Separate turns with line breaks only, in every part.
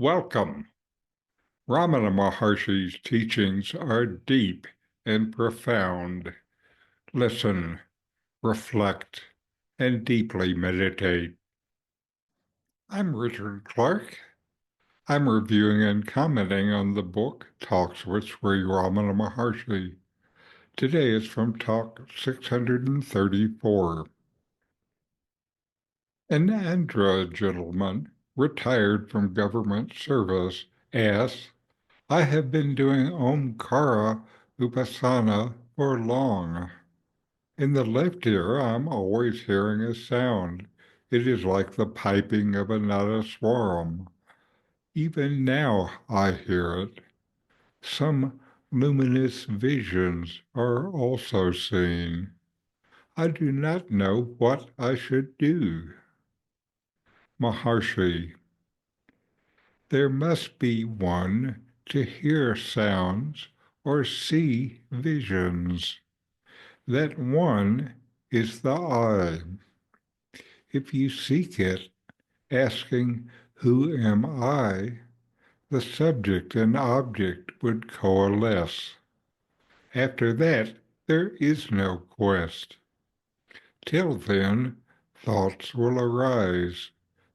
Welcome. Ramana Maharshi's teachings are deep and profound. Listen, reflect, and deeply meditate. I'm Richard Clarke. I'm reviewing and commenting on the book Talks with Sri Ramana Maharshi. Today is from Talk 634. An Andhra gentleman, retired from government service, asks, I have been doing Omkara Upasana for long. In the left ear, I'm always hearing a sound. It is like the piping of a nadaswaram. Even now I hear it. Some luminous visions are also seen. I do not know what I should do. Maharshi, there must be one to hear sounds or see visions. That one is the I. If you seek it, asking, Who am I? The subject and object would coalesce. After that, there is no quest. Till then, thoughts will arise,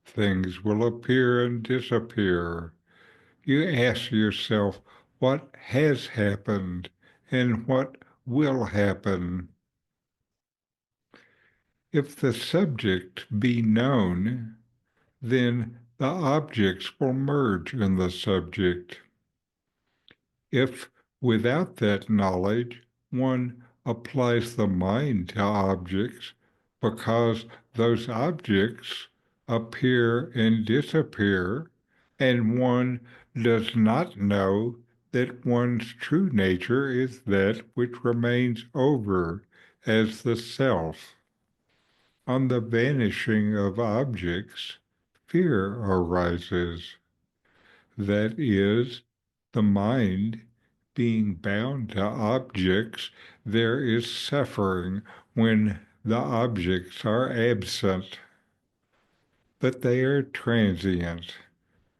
things will appear and disappear. You ask yourself what has happened and what will happen. If the subject be known, then the objects will merge in the subject. If without that knowledge one applies the mind to objects, because those objects appear and disappear, and one does not know that one's true nature is that which remains over as the self. On the vanishing of objects, fear arises. That is, the mind being bound to objects, there is suffering when the objects are absent. But they are transient,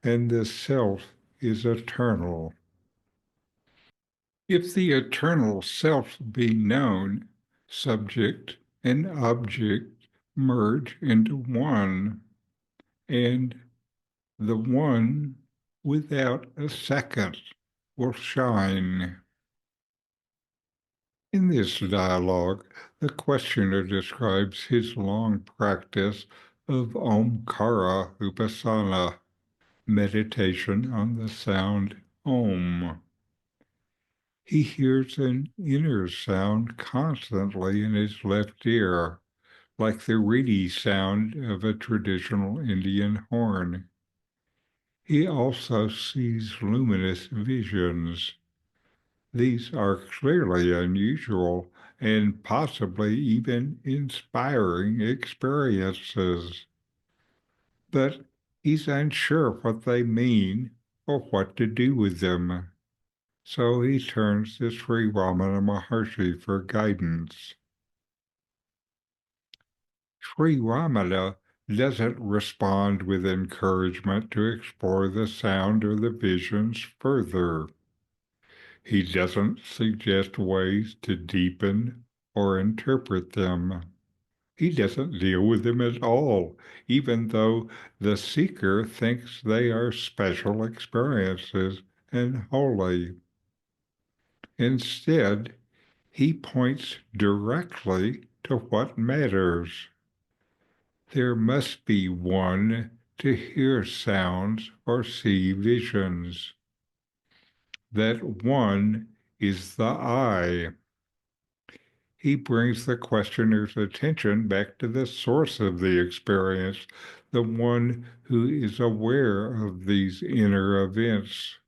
and the self is eternal. If the eternal self be known, subject and object merge into one, and the one without a second will shine. In this dialogue, the questioner describes his long practice of Omkara Upasana, meditation on the sound Om. He hears an inner sound constantly in his left ear, like the reedy sound of a traditional Indian horn. He also sees luminous visions. These are clearly unusual and possibly even inspiring experiences. But he's unsure what they mean or what to do with them. So he turns to Sri Ramana Maharshi for guidance. Sri Ramana doesn't respond with encouragement to explore the sound or the visions further. He doesn't suggest ways to deepen or interpret them. He doesn't deal with them at all, even though the seeker thinks they are special experiences and holy. Instead, he points directly to what matters. There must be one to hear sounds or see visions. That one is the I. He brings the questioner's attention back to the source of the experience, the one who is aware of these inner events.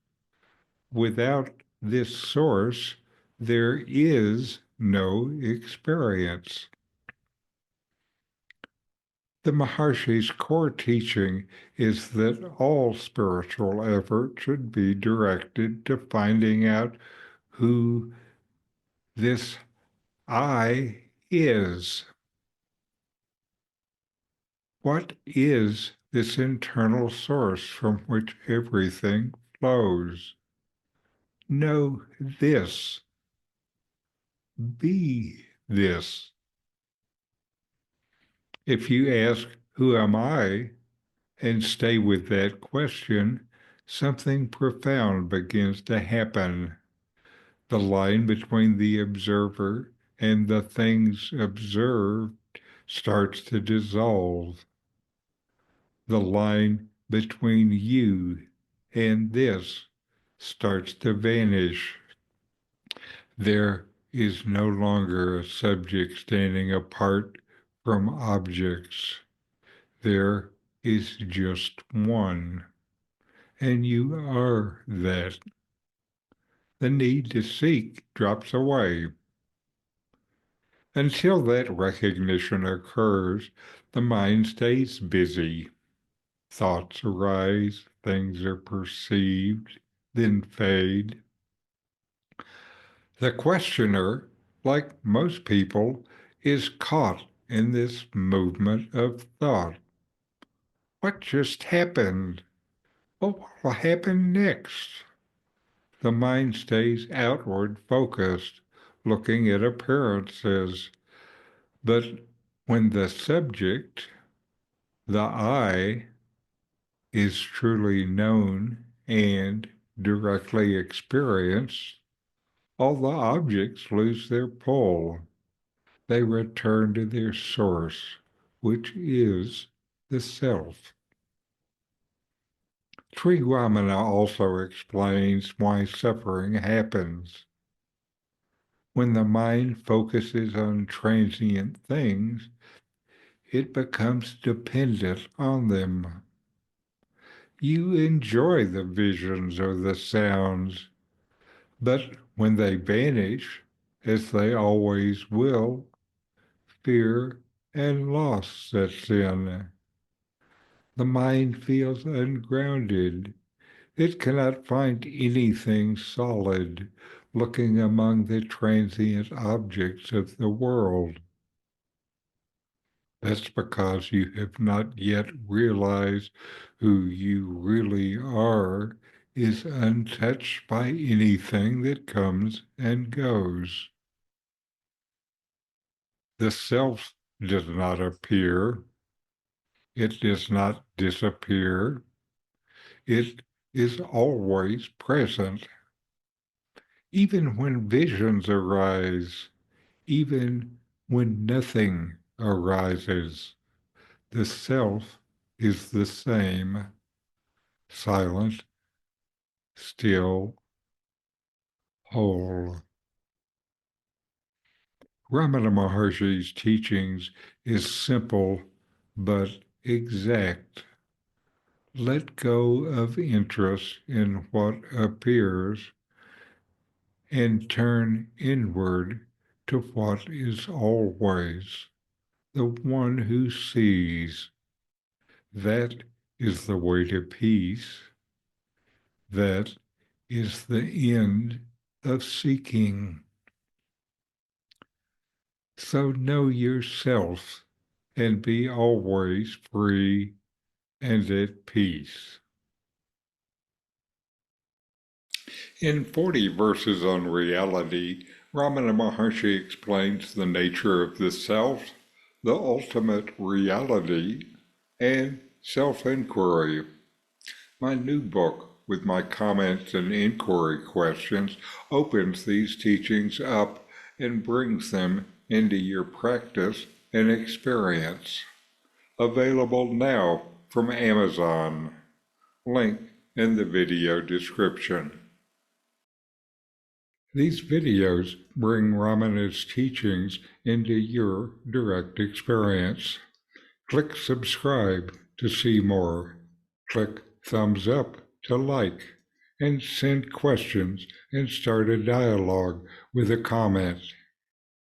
Without this source, there is no experience. The Maharshi's core teaching is that all spiritual effort should be directed to finding out who this I is. What is this internal source from which everything flows. Know this. Be this. If you ask, "Who am I?" and stay with that question, something profound begins to happen. The line between the observer and the things observed starts to dissolve. The line between you and this starts to vanish. There is no longer a subject standing apart from objects. There is just one, and you are that. The need to seek drops away. Until that recognition occurs, the mind stays busy. Thoughts arise, things are perceived, then fade. The questioner, like most people, is caught in this movement of thought. What just happened? What will happen next? The mind stays outward focused, looking at appearances. But when the subject, the I, is truly known and directly experienced, all the objects lose their pull. They return to their source, which is the self. Sri Ramana also explains why suffering happens. When the mind focuses on transient things, it becomes dependent on them. You enjoy the visions or the sounds, but when they vanish, as they always will, fear and loss sets in. The mind feels ungrounded. It cannot find anything solid looking among the transient objects of the world. That's because you have not yet realized who you really are is untouched by anything that comes and goes. The self does not appear. It does not disappear. It is always present. Even when visions arise, even when nothing arises, the self is the same, silent, still, whole. Ramana Maharshi's teachings is simple but exact. Let go of interest in what appears and turn inward to what is always, the one who sees. That is the way to peace. That is the end of seeking. So know yourself and be always free and at peace. In 40 verses on reality, Ramana Maharshi explains the nature of the self, the ultimate reality, and self-inquiry. My new book, with my comments and inquiry questions, opens these teachings up and brings them into your practice and experience. Available now from Amazon. Link in the video description. These videos bring Ramana's teachings into your direct experience. Click subscribe to see more. Click thumbs up to like, and send questions and start a dialogue with a comment.